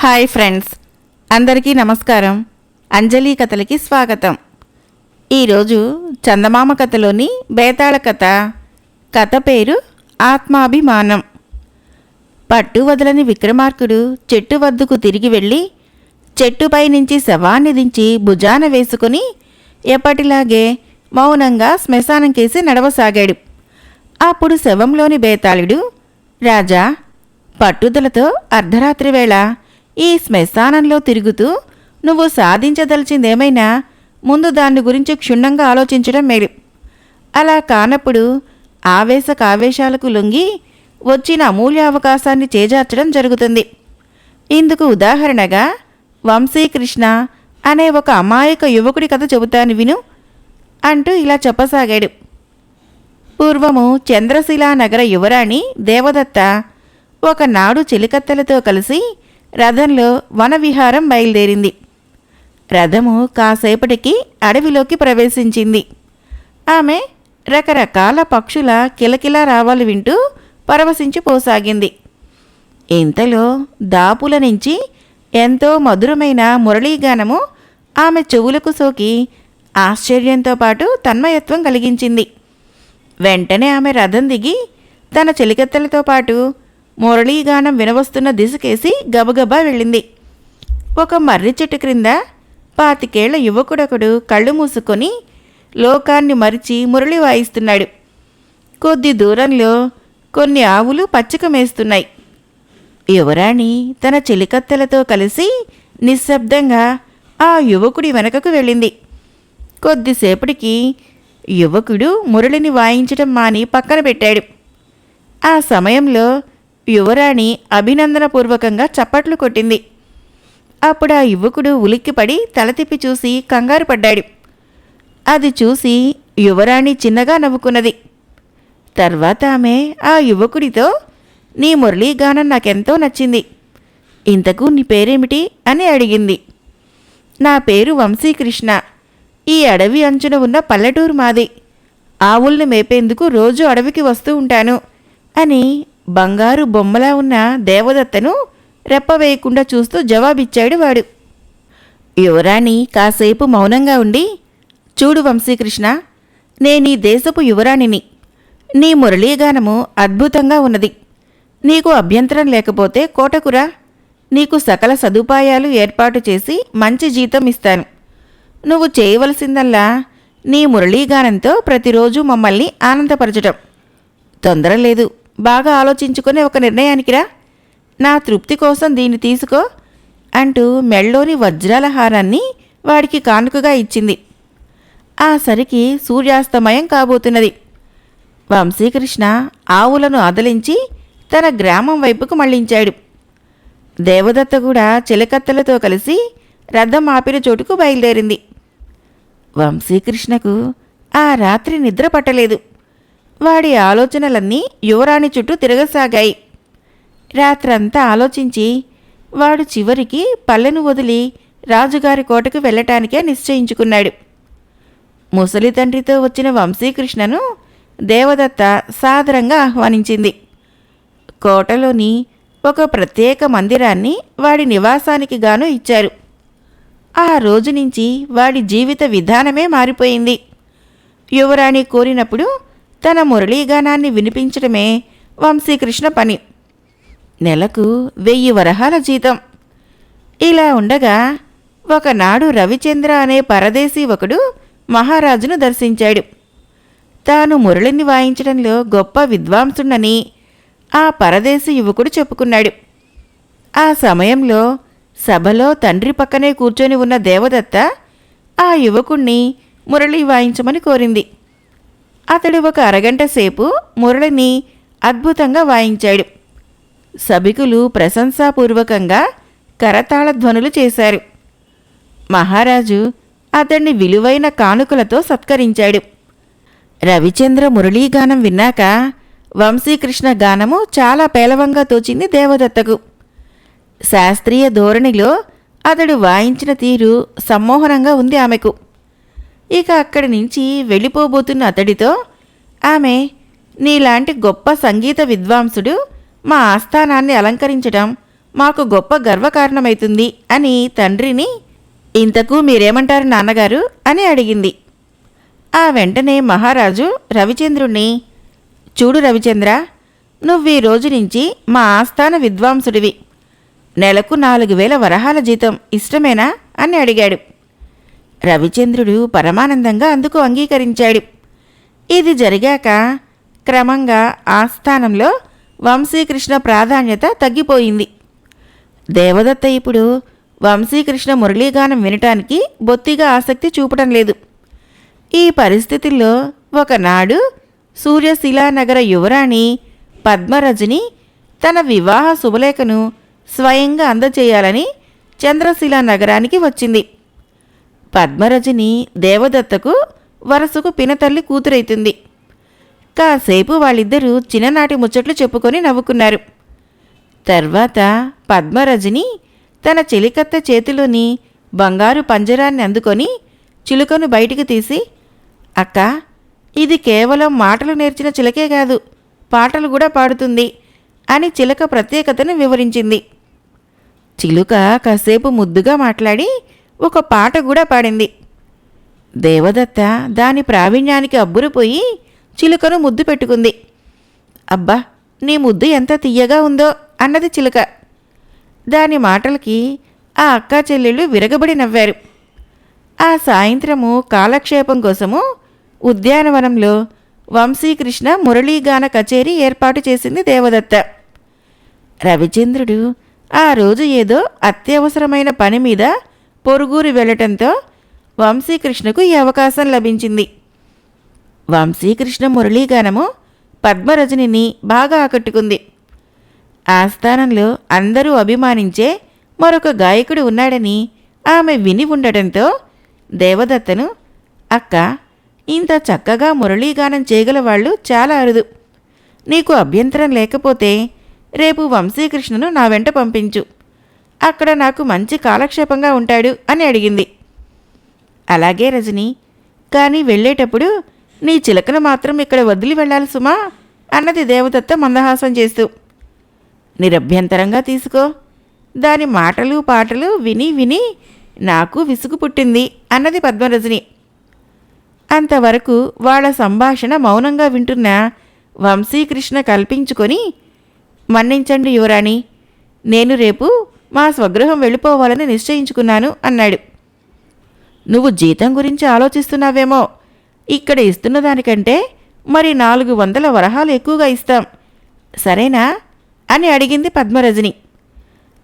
Hi friends, అందరికీ నమస్కారం. అంజలి కథలకి స్వాగతం. ఈరోజు చందమామ కథలోని బేతాళ కథ. కథ పేరు ఆత్మాభిమానం. పట్టు వదలని విక్రమార్కుడు చెట్టు వద్దకు తిరిగి వెళ్ళి చెట్టుపై నుంచి శవాన్ని దించి భుజాన వేసుకుని ఎప్పటిలాగే మౌనంగా శ్మశానం కేసి నడవసాగాడు. అప్పుడు శవంలోని బేతాళుడు, రాజా, పట్టుదలతో అర్ధరాత్రి వేళ ఈ శ్మశానంలో తిరుగుతూ నువ్వు సాధించదలిచిందేమైనా ముందు దాన్ని గురించి క్షుణ్ణంగా ఆలోచించడం మేలు. అలా కానప్పుడు ఆవేశకావేశాలకు లొంగి వచ్చిన అమూల్య అవకాశాన్ని చేజార్చడం జరుగుతుంది. ఇందుకు ఉదాహరణగా వంశీకృష్ణ అనే ఒక అమాయక యువకుడి కథ చెబుతాను విను అంటూ ఇలా చెప్పసాగాడు. పూర్వము చంద్రశిలా నగర యువరాణి దేవదత్త ఒకనాడు చెలికత్తెలతో కలిసి రథంలో వనవిహారం బయలుదేరింది. రథము కాసేపటికి అడవిలోకి ప్రవేశించింది. ఆమె రకరకాల పక్షుల కిలకిలా రావాలు వింటూ పరవశించిపోసాగింది. ఇంతలో దాపుల నుంచి ఎంతో మధురమైన మురళీగానము ఆమె చెవులకు సోకి ఆశ్చర్యంతో పాటు తన్మయత్వం కలిగించింది. వెంటనే ఆమె రథం దిగి తన చెలికత్తెలతో పాటు మురళీగానం వినవస్తున్న దిశకేసి గబగబా వెళ్ళింది. ఒక మర్రి చెట్టు క్రింద 25 ఏళ్ల యువకుడొకడు కళ్ళు మూసుకొని లోకాన్ని మరిచి మురళి వాయిస్తున్నాడు. కొద్ది దూరంలో కొన్ని ఆవులు పచ్చిక మేస్తున్నాయి. యువరాణి తన చెలికత్తెలతో కలిసి నిశ్శబ్దంగా ఆ యువకుడి వెనకకు వెళ్ళింది. కొద్దిసేపటికి యువకుడు మురళిని వాయించడం మాని పక్కన పెట్టాడు. ఆ సమయంలో యువరాణి అభినందనపూర్వకంగా చప్పట్లు కొట్టింది. అప్పుడు ఆ యువకుడు ఉలిక్కిపడి తల తిప్పి చూసి కంగారు పడ్డాడు. అది చూసి యువరాణి చిన్నగా నవ్వుకున్నది. తర్వాత ఆమె ఆ యువకుడితో, నీ మురళీగానం నాకెంతో నచ్చింది. ఇంతకు నీ పేరేమిటి అని అడిగింది. నా పేరు వంశీకృష్ణ. ఈ అడవి అంచున ఉన్న పల్లెటూరు మాది. ఆవుల్ని మేపేందుకు రోజు అడవికి వస్తూ ఉంటాను అని బంగారు బొమ్మలా ఉన్న దేవదత్తను రెప్పవేయకుండా చూస్తూ జవాబిచ్చాడు వాడు. యువరాణి కాసేపు మౌనంగా ఉండి, చూడు వంశీకృష్ణ, నేనీ దేశపు యువరాణిని. నీ మురళీగానము అద్భుతంగా ఉన్నది. నీకు అభ్యంతరం లేకపోతే కోటకురా, నీకు సకల సదుపాయాలు ఏర్పాటు చేసి మంచి జీతం ఇస్తాను. నువ్వు చేయవలసిందల్లా నీ మురళీగానంతో ప్రతిరోజు మమ్మల్ని ఆనందపరచటం. తొందర లేదు, బాగా ఆలోచించుకునే ఒక నిర్ణయానికి రా. నా తృప్తి కోసం దీన్ని తీసుకో అంటూ మెళ్ళోని వజ్రాల హారాన్ని వాడికి కానుకగా ఇచ్చింది. ఆ సరికి సూర్యాస్తమయం కాబోతున్నది. వంశీకృష్ణ ఆవులను అదలించి తన గ్రామం వైపుకు మళ్లించాడు. దేవదత్త కూడా చిలకత్తెలతో కలిసి రథం ఆపిన చోటుకు బయలుదేరింది. వంశీకృష్ణకు ఆ రాత్రి నిద్ర పట్టలేదు. వాడి ఆలోచనలన్నీ యువరాణి చుట్టూ తిరగసాగాయి. రాత్రంతా ఆలోచించి వాడు చివరికి పల్లెను వదిలి రాజుగారి కోటకు వెళ్ళటానికే నిశ్చయించుకున్నాడు. ముసలి తండ్రితో వచ్చిన వంశీకృష్ణను దేవదత్త సాదరంగా ఆహ్వానించింది. కోటలోని ఒక ప్రత్యేక మందిరాన్ని వాడి నివాసానికి గాను ఇచ్చారు. ఆ రోజు నుంచి వాడి జీవిత విధానమే మారిపోయింది. యువరాణి కోరినప్పుడు తన మురళీగానాన్ని వినిపించడమే వంశీకృష్ణ పని. నెలకు 1000 వరహాల జీతం. ఇలా ఉండగా ఒకనాడు రవిచంద్ర అనే పరదేశీ ఒకడు మహారాజును దర్శించాడు. తాను మురళిని వాయించడంలో గొప్ప విద్వాంసుడని ఆ పరదేశీ యువకుడు చెప్పుకున్నాడు. ఆ సమయంలో సభలో తండ్రి పక్కనే కూర్చొని ఉన్న దేవదత్త ఆ యువకుణ్ణి మురళి వాయించమని కోరింది. అతడు ఒక అరగంట సేపు మురళిని అద్భుతంగా వాయించాడు. సభికులు ప్రశంసాపూర్వకంగా కరతాళ ధ్వనులు చేశారు. మహారాజు అతన్ని విలువైన కానుకలతో సత్కరించాడు. రవిచంద్ర మురళీగానం విన్నాక వంశీకృష్ణ గానము చాలా పేలవంగా తోచింది దేవదత్తకు. శాస్త్రీయ ధోరణిలో అతడు వాయించిన తీరు సమ్మోహనంగా ఉంది ఆమెకు. ఇక అక్కడి నుంచి వెళ్ళిపోబోతున్న అతడితో ఆమె, నీలాంటి గొప్ప సంగీత విద్వాంసుడు మా ఆస్థానాన్ని అలంకరించడం మాకు గొప్ప గర్వకారణమైతుంది అని తండ్రిని, ఇంతకు మీరేమంటారు నాన్నగారు అని అడిగింది. ఆ వెంటనే మహారాజు రవిచంద్రుణ్ణి, చూడు రవిచంద్ర, నువ్వీ రోజు నుంచి మా ఆస్థాన విద్వాంసుడివి. నెలకు 4,000 వరహాల జీతం ఇష్టమేనా అని అడిగాడు. రవిచంద్రుడు పరమానందంగా అందుకు అంగీకరించాడు. ఇది జరిగాక క్రమంగా ఆస్థానంలో వంశీకృష్ణ ప్రాధాన్యత తగ్గిపోయింది. దేవదత్త ఇప్పుడు వంశీకృష్ణ మురళీగానం వినటానికి బొత్తిగా ఆసక్తి చూపటం లేదు. ఈ పరిస్థితుల్లో ఒకనాడు సూర్యశిలానగర యువరాణి పద్మరజని తన వివాహ శుభలేఖను స్వయంగా అందచేయాలని చంద్రశిలా నగరానికి వచ్చింది. పద్మరజని దేవదత్తకు వరసకు పినతల్లి కూతురైతుంది. కాసేపు వాళ్ళిద్దరూ చిన్ననాటి ముచ్చట్లు చెప్పుకొని నవ్వుకున్నారు. తర్వాత పద్మరజని తన చెలికత్త చేతిలోని బంగారు పంజరాన్ని అందుకొని చిలుకను బయటికి తీసి, అక్క, ఇది కేవలం మాటలు నేర్చిన చిలకే కాదు, పాటలు కూడా పాడుతుంది అని చిలక ప్రత్యేకతను వివరించింది. చిలుక కాసేపు ముద్దుగా మాట్లాడి ఒక పాట కూడా పాడింది. దేవదత్త దాని ప్రావీణ్యానికి అబ్బురుపోయి చిలుకను ముద్దు పెట్టుకుంది. అబ్బా, నీ ముద్దు ఎంత తియ్యగా ఉందో అన్నది చిలుక. దాని మాటలకి ఆ అక్కా చెల్లెళ్ళు విరగబడి నవ్వారు. ఆ సాయంత్రము కాలక్షేపం కోసము ఉద్యానవనంలో వంశీకృష్ణ మురళీగాన కచేరీ ఏర్పాటు చేసింది దేవదత్త. రవిచంద్రుడు ఆ రోజు ఏదో అత్యవసరమైన పని మీద పొరుగురు వెళ్లటంతో వంశీకృష్ణకు ఈ అవకాశం లభించింది. వంశీకృష్ణ మురళీగానము పద్మరజనిని బాగా ఆకట్టుకుంది. ఆస్థానంలో అందరూ అభిమానించే మరొక గాయకుడు ఉన్నాడని ఆమె విని ఉండటంతో దేవదత్తను, అక్క, ఇంత చక్కగా మురళీగానం చేయగలవాళ్లు చాలా అరుదు. నీకు అభ్యంతరం లేకపోతే రేపు వంశీకృష్ణను నా వెంట పంపించు. అక్కడ నాకు మంచి కాలక్షేపంగా ఉంటాడు అని అడిగింది. అలాగే రజని, కానీ వెళ్ళేటప్పుడు నీ చిలకను మాత్రం ఇక్కడ వదిలి వెళ్ళాలి సుమా అన్నది దేవదత్త మందహాసం చేస్తూ. నిరభ్యంతరంగా తీసుకో. దాని మాటలు పాటలు విని విని నాకు విసుగు పుట్టింది అన్నది పద్మరజని. అంతవరకు వాళ్ళ సంభాషణ మౌనంగా వింటున్న వంశీకృష్ణ కల్పించుకొని, మన్నించండి యువరాణి, నేను రేపు మా స్వగృహం వెళ్ళిపోవాలని నిశ్చయించుకున్నాను అన్నాడు. నువ్వు జీతం గురించి ఆలోచిస్తున్నావేమో. ఇక్కడ ఇస్తున్న దానికంటే మరి 400 వరహాలు ఎక్కువగా ఇస్తాం, సరేనా అని అడిగింది పద్మరజని,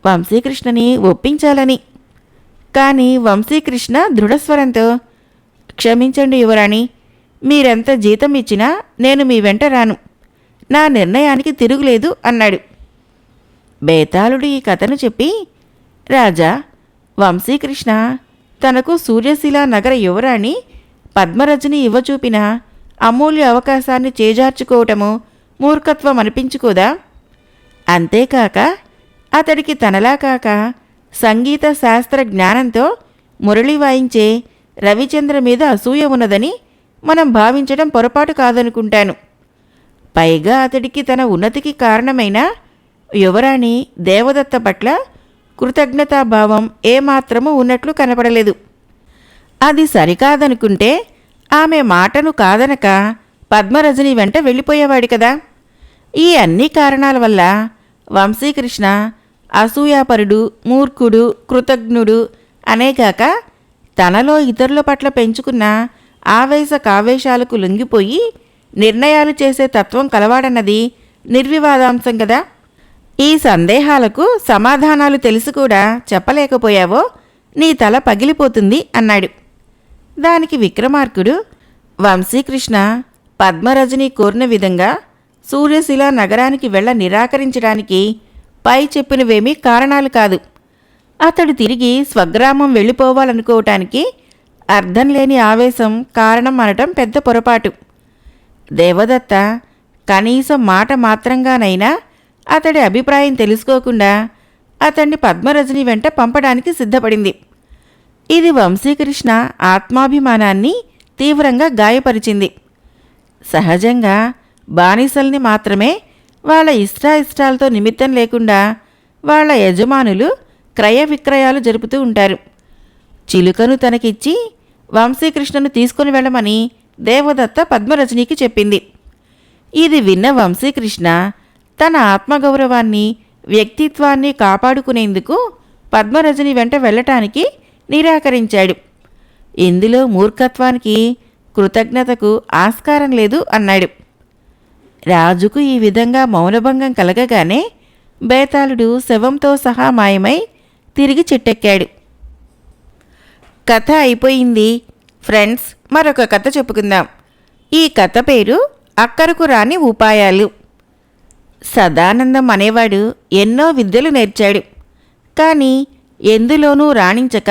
వంశీకృష్ణని ఒప్పించాలని. కానీ వంశీకృష్ణ దృఢస్వరంతో, క్షమించండి యువరాణి, మీరెంత జీతం ఇచ్చినా నేను మీ వెంట రాను. నా నిర్ణయానికి తిరుగులేదు అన్నాడు. బేతాళుడు ఈ కథను చెప్పి, రాజా, వంశీకృష్ణ తనకు సూర్యశిలా నగర యువరాణి పద్మరజని ఇవ్వచూపిన అమూల్య అవకాశాన్ని చేజార్చుకోవటము మూర్ఖత్వం అనిపించుకోదా? అంతేకాక అతడికి తనలా కాక సంగీత శాస్త్ర జ్ఞానంతో మురళి వాయించే రవిచంద్ర మీద అసూయ ఉన్నదని మనం భావించడం పొరపాటు కాదనుకుంటాను. పైగా అతడికి తన ఉన్నతికి కారణమైన యువరాణి దేవదత్త పట్ల కృతజ్ఞతాభావం ఏమాత్రమూ ఉన్నట్లు కనపడలేదు. అది సరికాదనుకుంటే ఆమె మాటను కాదనక పద్మరజని వెంట వెళ్ళిపోయేవాడు కదా. ఈ అన్ని కారణాల వల్ల వంశీకృష్ణ అసూయాపరుడు, మూర్ఖుడు, కృతజ్ఞుడు అనేగాక తనలో ఇతరుల పట్ల పెంచుకున్న ఆవేశ కావేశాలకు లొంగిపోయి నిర్ణయాలు చేసే తత్వం కలవాడన్నది నిర్వివాదాంశం కదా. ఈ సందేహాలకు సమాధానాలు తెలిసి కూడా చెప్పలేకపోయావో నీ తల పగిలిపోతుంది అన్నాడు. దానికి విక్రమార్కుడు, వంశీకృష్ణ పద్మరజని కోరిన విధంగా సూర్యశిలా నగరానికి వెళ్ళ నిరాకరించడానికి పై చెప్పినవేమీ కారణాలు కాదు. అతడు తిరిగి స్వగ్రామం వెళ్ళిపోవాలనుకోవటానికి అర్థం లేని ఆవేశం కారణం అనటం పెద్ద పొరపాటు. దేవదత్త కనీసం మాట మాత్రంగానైనా అతడి అభిప్రాయం తెలుసుకోకుండా అతన్ని పద్మరజని వెంట పంపడానికి సిద్ధపడింది. ఇది వంశీకృష్ణ ఆత్మాభిమానాన్ని తీవ్రంగా గాయపరిచింది. సహజంగా బానిసల్ని మాత్రమే వాళ్ళ ఇష్టాయిష్టాలతో నిమిత్తం లేకుండా వాళ్ళ యజమానులు క్రయ విక్రయాలు జరుపుతూ ఉంటారు. చిలుకను తనకిచ్చి వంశీకృష్ణను తీసుకుని వెళ్ళమని దేవదత్త పద్మరజనికి చెప్పింది. ఇది విన్న వంశీకృష్ణ తన ఆత్మగౌరవాన్ని, వ్యక్తిత్వాన్ని కాపాడుకునేందుకు పద్మరజని వెంట వెళ్ళటానికి నిరాకరించాడు. ఇందులో మూర్ఖత్వానికి, కృతజ్ఞతకు ఆస్కారం లేదు అన్నాడు. రాజుకు ఈ విధంగా మౌనభంగం కలగగానే బేతాళుడు శవంతో సహా మాయమై తిరిగి చెట్టెక్కాడు. కథ అయిపోయింది. ఫ్రెండ్స్, మరొక కథ చెప్పుకుందాం. ఈ కథ పేరు అక్కరకు రాని ఉపాయాలు. సదానందం అనేవాడు ఎన్నో విద్యలు నేర్చాడు. కానీ ఎందులోనూ రాణించక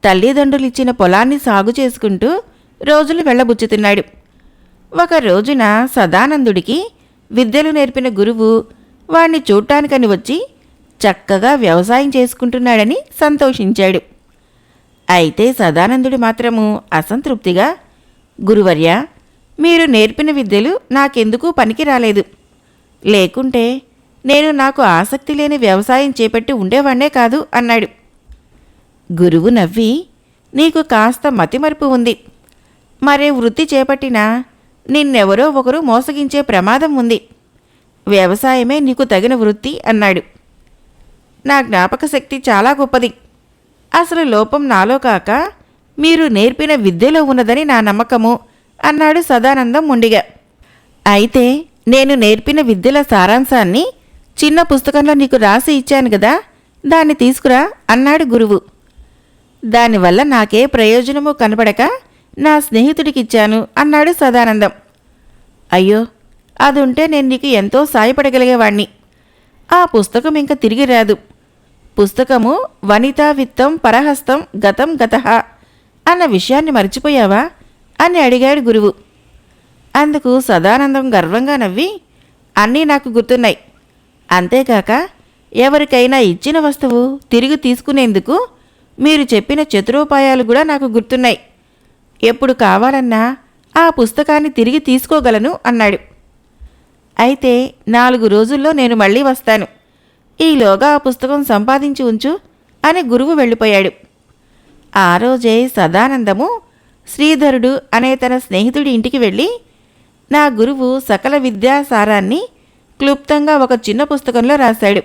తల్లిదండ్రులిచ్చిన పొలాన్ని సాగు చేసుకుంటూ రోజులు వెళ్ళబుచ్చుతున్నాడు. ఒక రోజున సదానందుడికి విద్యలు నేర్పిన గురువు వాణ్ణి చూడ్డానికని వచ్చి చక్కగా వ్యవసాయం చేసుకుంటున్నాడని సంతోషించాడు. అయితే సదానందుడు మాత్రము అసంతృప్తిగా, గురువర్య, మీరు నేర్పిన విద్యలు నాకెందుకు పనికి రాలేదు. లేకుంటే నేను నాకు ఆసక్తి లేని వ్యవసాయం చేపట్టి ఉండేవాణ్ణే కాదు అన్నాడు. గురువు నవ్వి, నీకు కాస్త మతిమరుపు ఉంది. మరే వృత్తి చేపట్టినా నిన్నెవరో ఒకరు మోసగించే ప్రమాదం ఉంది. వ్యవసాయమే నీకు తగిన వృత్తి అన్నాడు. నా జ్ఞాపక శక్తి చాలా గొప్పది. అసలు లోపం నాలో కాక మీరు నేర్పిన విద్యలో ఉన్నదని నా నమ్మకము అన్నాడు సదానందం మొండిగా. అయితే నేను నేర్పిన విద్యల సారాంశాన్ని చిన్న పుస్తకంలో నీకు రాసి ఇచ్చాను కదా, దాన్ని తీసుకురా అన్నాడు గురువు. దానివల్ల నాకే ప్రయోజనమూ కనపడక నా స్నేహితుడికిచ్చాను అన్నాడు సదానందం. అయ్యో, అదుంటే నేను నీకు ఎంతో సాయపడగలిగేవాణ్ణి. ఆ పుస్తకం ఇంక తిరిగి రాదు. పుస్తకము వనితా విత్తం పరహస్తం గతం గతః అన్న విషయాన్ని మర్చిపోయావా అని అడిగాడు గురువు. అందుకు సదానందం గర్వంగా నవ్వి, అన్నీ నాకు గుర్తున్నాయి. అంతేకాక ఎవరికైనా ఇచ్చిన వస్తువు తిరిగి తీసుకునేందుకు మీరు చెప్పిన చతురోపాయాలు కూడా నాకు గుర్తున్నాయి. ఎప్పుడు కావాలన్నా ఆ పుస్తకాన్ని తిరిగి తీసుకోగలను అన్నాడు. అయితే 4 రోజుల్లో నేను మళ్ళీ వస్తాను. ఈలోగా ఆ పుస్తకం సంపాదించి ఉంచు అని గురువు వెళ్ళిపోయాడు. ఆ రోజే సదానందము శ్రీధరుడు అనే తన స్నేహితుడి ఇంటికి వెళ్ళి, నా గురువు సకల విద్యాసారాన్ని క్లుప్తంగా ఒక చిన్న పుస్తకంలో రాశాడు.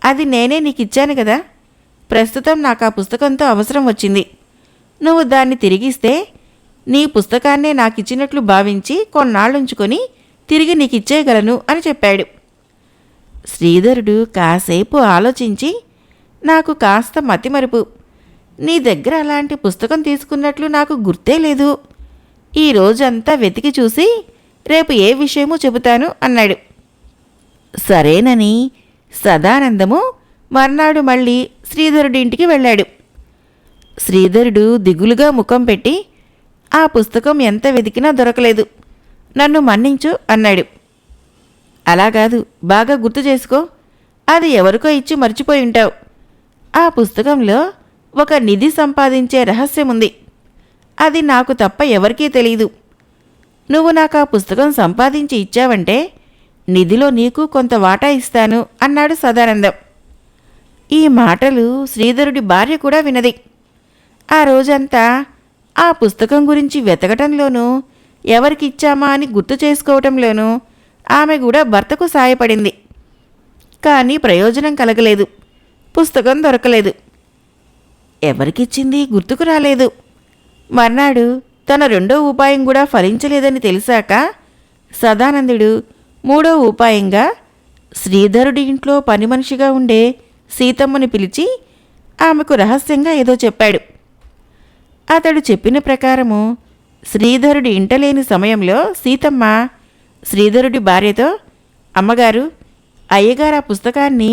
అది నేనే నీకిచ్చాను కదా. ప్రస్తుతం నాకు ఆ పుస్తకంతో అవసరం వచ్చింది. నువ్వు దాన్ని తిరిగిస్తే నీ పుస్తకాన్నే నాకిచ్చినట్లు భావించి కొన్నాళ్ళుంచుకొని తిరిగి నీకిచ్చేయగలను అని చెప్పాడు. శ్రీధరుడు కాసేపు ఆలోచించి, నాకు కాస్త మతిమరుపు. నీ దగ్గర అలాంటి పుస్తకం తీసుకున్నట్లు నాకు గుర్తే లేదు. ఈ రోజంతా వెతికి చూసి రేపు ఏ విషయమూ చెబుతాను అన్నాడు. సరేనని సదానందము మర్నాడు మళ్ళీ శ్రీధరుడి ఇంటికి వెళ్ళాడు. శ్రీధరుడు దిగులుగా ముఖం పెట్టి, ఆ పుస్తకం ఎంత వెతికినా దొరకలేదు. నన్ను మన్నించు అన్నాడు. అలాగాదు, బాగా గుర్తు చేసుకో. అది ఎవరికో ఇచ్చి మర్చిపోయి ఉంటావు. ఆ పుస్తకంలో ఒక నిధి సంపాదించే రహస్యముంది. అది నాకు తప్ప ఎవరికీ తెలీదు. నువ్వు నాకు ఆ పుస్తకం సంపాదించి ఇచ్చావంటే నిధిలో నీకు కొంత వాటా ఇస్తాను అన్నాడు సదానందం. ఈ మాటలు శ్రీధరుడి భార్య కూడా వినది. ఆ రోజంతా ఆ పుస్తకం గురించి వెతకటంలోనూ, ఎవరికిచ్చామా అని గుర్తు చేసుకోవటంలోనూ ఆమె కూడా భర్తకు సాయపడింది. కానీ ప్రయోజనం కలగలేదు. పుస్తకం దొరకలేదు. ఎవరికిచ్చింది గుర్తుకు రాలేదు. మర్నాడు తన 2వ ఉపాయం కూడా ఫలించలేదని తెలిసాక సదానందుడు 3వ ఉపాయంగా శ్రీధరుడి ఇంట్లో పని మనిషిగా ఉండే సీతమ్మని పిలిచి ఆమెకు రహస్యంగా ఏదో చెప్పాడు. అతడు చెప్పిన ప్రకారము శ్రీధరుడి ఇంటలేని సమయంలో సీతమ్మ శ్రీధరుడి భార్యతో, అమ్మగారు, అయ్యగారు ఆ పుస్తకాన్ని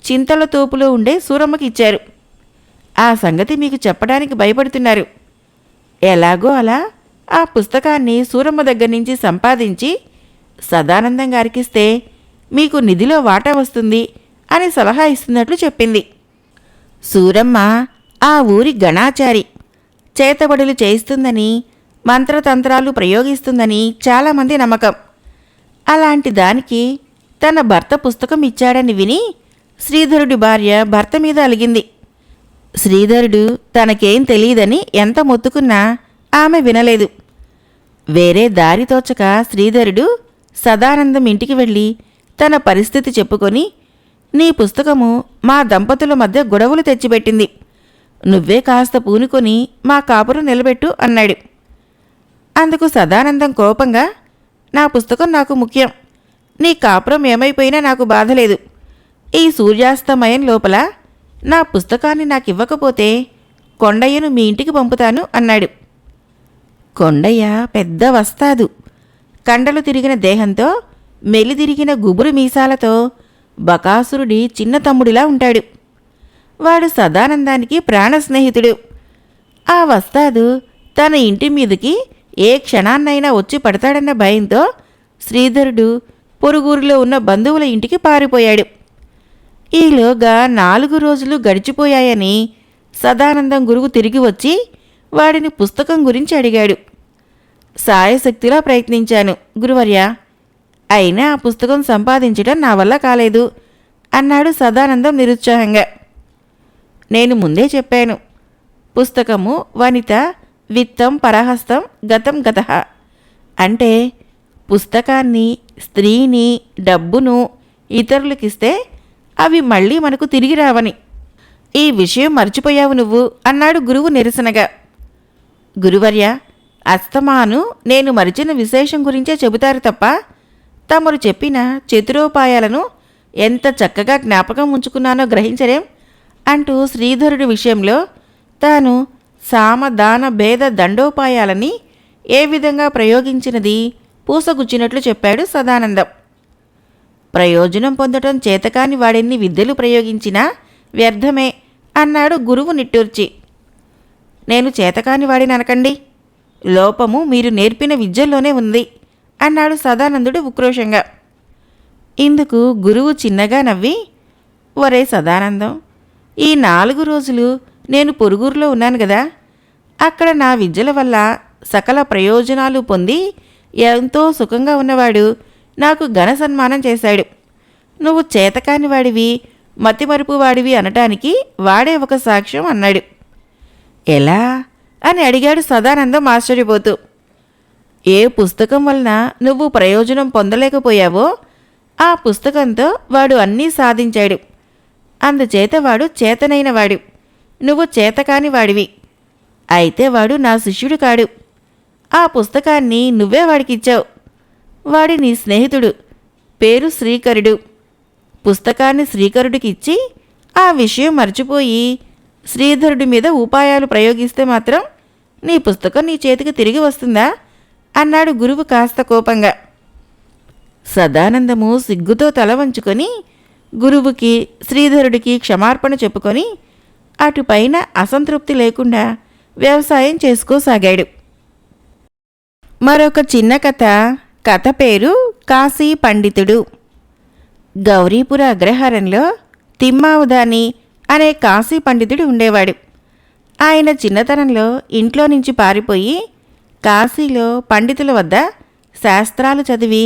చింతల తోపులో ఉండే సూరమ్మకి ఇచ్చారు. ఆ సంగతి మీకు చెప్పడానికి భయపడుతున్నారు. ఎలాగో అలా ఆ పుస్తకాన్ని సూరమ్మ దగ్గర నుంచి సంపాదించి సదానందం గారికిస్తే మీకు నిధిలో వాటా వస్తుంది అని సలహా ఇస్తున్నట్లు చెప్పింది. సూరమ్మ ఆ ఊరి గణాచారి. చేతబడులు చేయిస్తుందని, మంత్రతంత్రాలు ప్రయోగిస్తుందని చాలామంది నమ్మకం. అలాంటి దానికి తన భర్త పుస్తకం ఇచ్చాడని విని శ్రీధరుడి భార్య భర్త మీద అలిగింది. శ్రీధరుడు తనకేం తెలియదని ఎంత మొత్తుకున్నా ఆమె వినలేదు. వేరే దారి తోచక శ్రీధరుడు సదానందం ఇంటికి వెళ్ళి తన పరిస్థితి చెప్పుకొని, నీ పుస్తకము మా దంపతుల మధ్య గొడవలు తెచ్చిపెట్టింది. నువ్వే కాస్త పూనుకొని మా కాపురం నిలబెట్టు అన్నాడు. అందుకు సదానందం కోపంగా, నా పుస్తకం నాకు ముఖ్యం. నీ కాపురం ఏమైపోయినా నాకు బాధలేదు. ఈ సూర్యాస్తమయం లోపల నా పుస్తకాన్ని నాకివ్వకపోతే కొండయ్యను మీ ఇంటికి పంపుతాను అన్నాడు. కొండయ్య పెద్ద వస్తాదు. కండలు తిరిగిన దేహంతో, మెలిదిరిగిన గుబురు మీసాలతో బకాసురుడి చిన్న తమ్ముడిలా ఉంటాడు. వాడు సదానందానికి ప్రాణ స్నేహితుడు. ఆ వస్తాదు తన ఇంటి మీదకి ఏ క్షణాన్నైనా వచ్చి పడతాడన్న భయంతో శ్రీధరుడు పొరుగురులో ఉన్న బంధువుల ఇంటికి పారిపోయాడు. ఈలోగా 4 రోజులు గడిచిపోయాయని సదానందం గురువు తిరిగి వచ్చి వాడిని పుస్తకం గురించి అడిగాడు. సాయశక్తిలా ప్రయత్నించాను గురువర్య, అయినా ఆ పుస్తకం సంపాదించడం నా వల్ల కాలేదు అన్నాడు సదానందం నిరుత్సాహంగా. నేను ముందే చెప్పాను, పుస్తకము వనిత విత్తం పరహస్తం గతం గతః అంటే పుస్తకాన్ని, స్త్రీని, డబ్బును ఇతరులకిస్తే అవి మళ్ళీ మనకు తిరిగి రావని. ఈ విషయం మర్చిపోయావు నువ్వు అన్నాడు గురువు నిరసనగా. గురువర్య, అస్తమాను నేను మరిచిన విశేషం గురించే చెబుతారు తప్ప తమరు చెప్పిన చతురోపాయాలను ఎంత చక్కగా జ్ఞాపకం ఉంచుకున్నానో గ్రహించరేం అంటూ శ్రీధరుడి విషయంలో తాను సామదాన భేద దండోపాయాలని ఏ విధంగా ప్రయోగించినది పూసగుచ్చినట్లు చెప్పాడు సదానందం. ప్రయోజనం పొందటం చేతకాని వాడెన్ని విద్యలు ప్రయోగించినా వ్యర్థమే అన్నాడు గురువు నిట్టూర్చి. నేను చేతకాని వాడిని అనకండి, లోపము మీరు నేర్పిన విద్యల్లోనే ఉంది అన్నాడు సదానందుడు ఉక్రోషంగా. ఇందుకు గురువు చిన్నగా నవ్వి, ఒరే సదానందం, ఈ 4 రోజులు నేను పొరుగురులో ఉన్నాను కదా, అక్కడ నా విద్యల వల్ల సకల ప్రయోజనాలు పొంది ఎంతో సుఖంగా ఉన్నవాడు నాకు ఘన సన్మానం చేశాడు. నువ్వు చేతకాని వాడివి, మతిమరుపు వాడివి అనటానికి వాడే ఒక సాక్ష్యం అన్నాడు. ఎలా అని అడిగాడు సదానందం ఆశ్చర్యపోతూ. ఏ పుస్తకం వలన నువ్వు ప్రయోజనం పొందలేకపోయావో ఆ పుస్తకంతో వాడు అన్నీ సాధించాడు. అందుచేత వాడు చేతనైన వాడు, నువ్వు చేతకాని వాడివి. అయితే వాడు నా శిష్యుడు కాడు. ఆ పుస్తకాన్ని నువ్వే వాడికిచ్చావు. వాడి నీ స్నేహితుడు, పేరు శ్రీకరుడు. పుస్తకాన్ని శ్రీకరుడికిచ్చి ఆ విషయం మర్చిపోయి శ్రీధరుడి మీద ఉపాయాలు ప్రయోగిస్తే మాత్రం నీ పుస్తకం నీ చేతికి తిరిగి వస్తుందా అన్నాడు గురువు కాస్త కోపంగా. సదానందము సిగ్గుతో తల వంచుకొని గురువుకి శ్రీధరుడికి క్షమార్పణ చెప్పుకొని అటుపైన అసంతృప్తి లేకుండా వ్యవసాయం చేసుకోసాగాడు. మరొక చిన్న కథ పేరు కాశీ పండితుడు. గౌరీపుర అగ్రహారంలో తిమ్మావుదాని అనే కాశీ పండితుడు ఉండేవాడు. ఆయన చిన్నతనంలో ఇంట్లో నుంచి పారిపోయి కాశీలో పండితుల వద్ద శాస్త్రాలు చదివి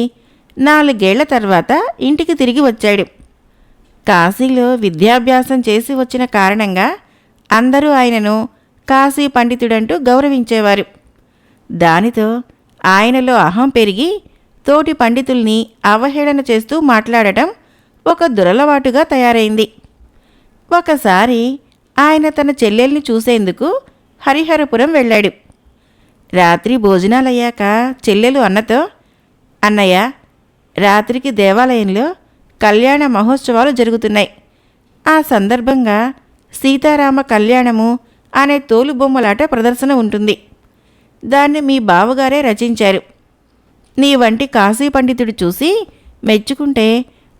4 ఏళ్ల తర్వాత ఇంటికి తిరిగి వచ్చాడు. కాశీలో విద్యాభ్యాసం చేసి వచ్చిన కారణంగా అందరూ ఆయనను కాశీ పండితుడంటూ గౌరవించేవారు. దానితో ఆయనలో అహం పెరిగి తోటి పండితుల్ని అవహేళన చేస్తూ మాట్లాడటం ఒక దురలవాటుగా తయారైంది. ఒకసారి ఆయన తన చెల్లెల్ని చూసేందుకు హరిహరపురం వెళ్ళాడు. రాత్రి భోజనాలయ్యాక చెల్లెలు అన్నతో, అన్నయ్య, రాత్రికి దేవాలయంలో కళ్యాణ మహోత్సవాలు జరుగుతున్నాయి. ఆ సందర్భంగా సీతారామ కళ్యాణము అనే తోలుబొమ్మలాట ప్రదర్శన ఉంటుంది. దాన్ని మీ బావగారే రచించారు. నీ వంటి కాశీ పండితుడు చూసి మెచ్చుకుంటే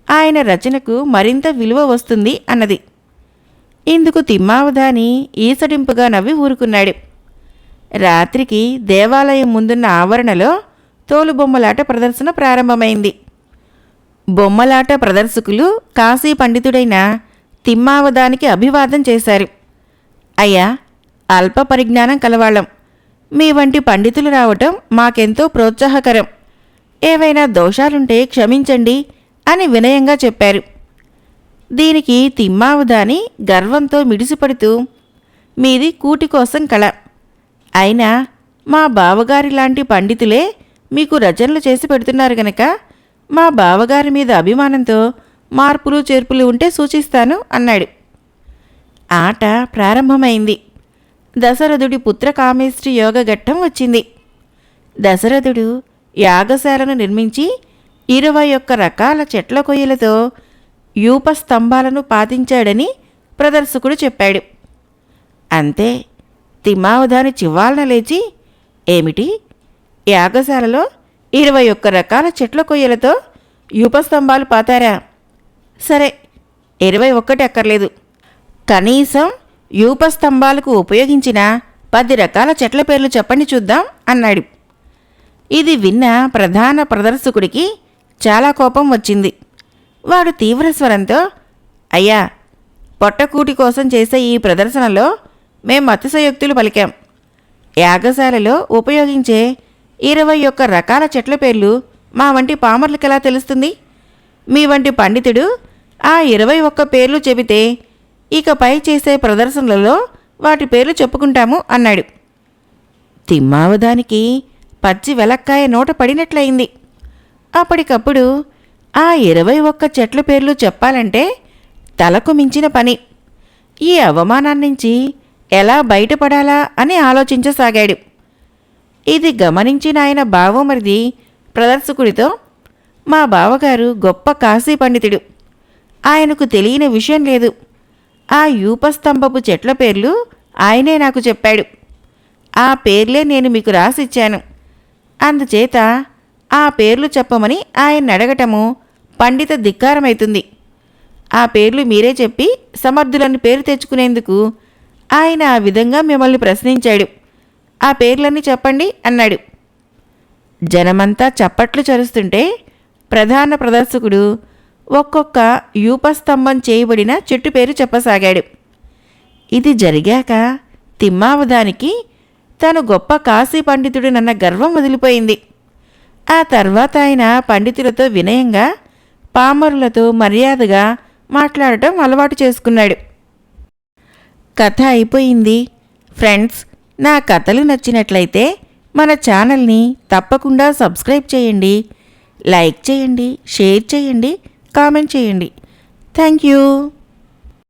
ఆయన రచనకు మరింత విలువ వస్తుంది అన్నది. ఇందుకు తిమ్మావధాని ఈసడింపుగా నవ్వి ఊరుకున్నాడు. రాత్రికి దేవాలయం ముందున్న ఆవరణలో తోలుబొమ్మలాట ప్రదర్శన ప్రారంభమైంది. బొమ్మలాట ప్రదర్శకులు కాశీ పండితుడైన తిమ్మావధానికి అభివాదం చేశారు. అయ్యా, అల్ప పరిజ్ఞానం కలవాళ్ళం. మీ వంటి పండితులు రావటం మాకెంతో ప్రోత్సాహకరం. ఏవైనా దోషాలుంటే క్షమించండి అని వినయంగా చెప్పారు. దీనికి తిమ్మావుదాని గర్వంతో మిడిసిపడుతూ, మీది కూటి కోసం కళ. అయినా మా బావగారి లాంటి పండితులే మీకు రచనలు చేసి పెడుతున్నారు గనక మా బావగారి మీద అభిమానంతో మార్పులు చేర్పులు ఉంటే సూచిస్తాను అన్నాడు. ఆట ప్రారంభమైంది. దశరథుడి పుత్రకామేష్టి యోగ ఘట్టం వచ్చింది. దశరథుడు యాగశాలను నిర్మించి 21 రకాల చెట్ల కొయ్యలతో యూపస్తంభాలను పాతించాడని ప్రదర్శకుడు చెప్పాడు. అంతే. తిమ్మావధాని చివ్వాలన లేచి, ఏమిటి, యాగశాలలో 21 రకాల చెట్ల కొయ్యలతో యూపస్తంభాలు పాతారా? సరే, 21 అక్కర్లేదు, కనీసం యూపస్తంభాలకు ఉపయోగించిన 10 రకాల చెట్ల పేర్లు చెప్పండి చూద్దాం అన్నాడు. ఇది విన్న ప్రధాన ప్రదర్శకుడికి చాలా కోపం వచ్చింది. వాడు తీవ్ర స్వరంతో, అయ్యా, పొట్టకూటి కోసం చేసే ఈ ప్రదర్శనలో మేం అతిశయోక్తులు పలికాం. యాగశాలలో ఉపయోగించే 21 రకాల చెట్ల పేర్లు మా వంటి పామర్లకెలా తెలుస్తుంది? మీ వంటి పండితుడు ఆ 21 పేర్లు చెబితే ఇకపై చేసే ప్రదర్శనలలో వాటి పేర్లు చెప్పుకుంటాము అన్నాడు. తిమ్మావదానికి పచ్చి వెలక్కాయ నోట పడినట్లయింది. అప్పటికప్పుడు ఆ 21 చెట్ల పేర్లు చెప్పాలంటే తలకు మించిన పని. ఈ అవమానాన్నించి ఎలా బయటపడాలా అని ఆలోచించసాగాడు. ఇది గమనించిన ఆయన బావమరిది ప్రదర్శకుడితో, మా బావగారు గొప్ప కాశీ పండితుడు. ఆయనకు తెలియని విషయం లేదు. ఆ యూపస్తంభపు చెట్ల పేర్లు ఆయనే నాకు చెప్పాడు. ఆ పేర్లే నేను మీకు రాసిచ్చాను. అందుచేత ఆ పేర్లు చెప్పమని ఆయన అడగటము పండిత ధిక్కారమైతుంది. ఆ పేర్లు మీరే చెప్పి సమర్థులని పేరు తెచ్చుకునేందుకు ఆయన ఆ విధంగా మిమ్మల్ని ప్రశ్నించాడు. ఆ పేర్లన్నీ చెప్పండి అన్నాడు. జనమంతా చప్పట్లు చరుస్తుంటే ప్రధాన ప్రదర్శకుడు ఒక్కొక్క యూపస్తంభం చేయబడిన చెట్టు పేరు చెప్పసాగాడు. ఇది జరిగాక తిమ్మావదానికి తను గొప్ప కాశీ పండితుడినన్న గర్వం వదిలిపోయింది. ఆ తర్వాత ఆయన పండితులతో వినయంగా, పామరులతో మర్యాదగా మాట్లాడటం అలవాటు చేసుకున్నాడు. కథ అయిపోయింది. ఫ్రెండ్స్, నా కథలు నచ్చినట్లయితే మన ఛానల్ని తప్పకుండా సబ్స్క్రైబ్ చేయండి, లైక్ చేయండి, షేర్ చేయండి, కామెంట్ చేయండి. Thank you.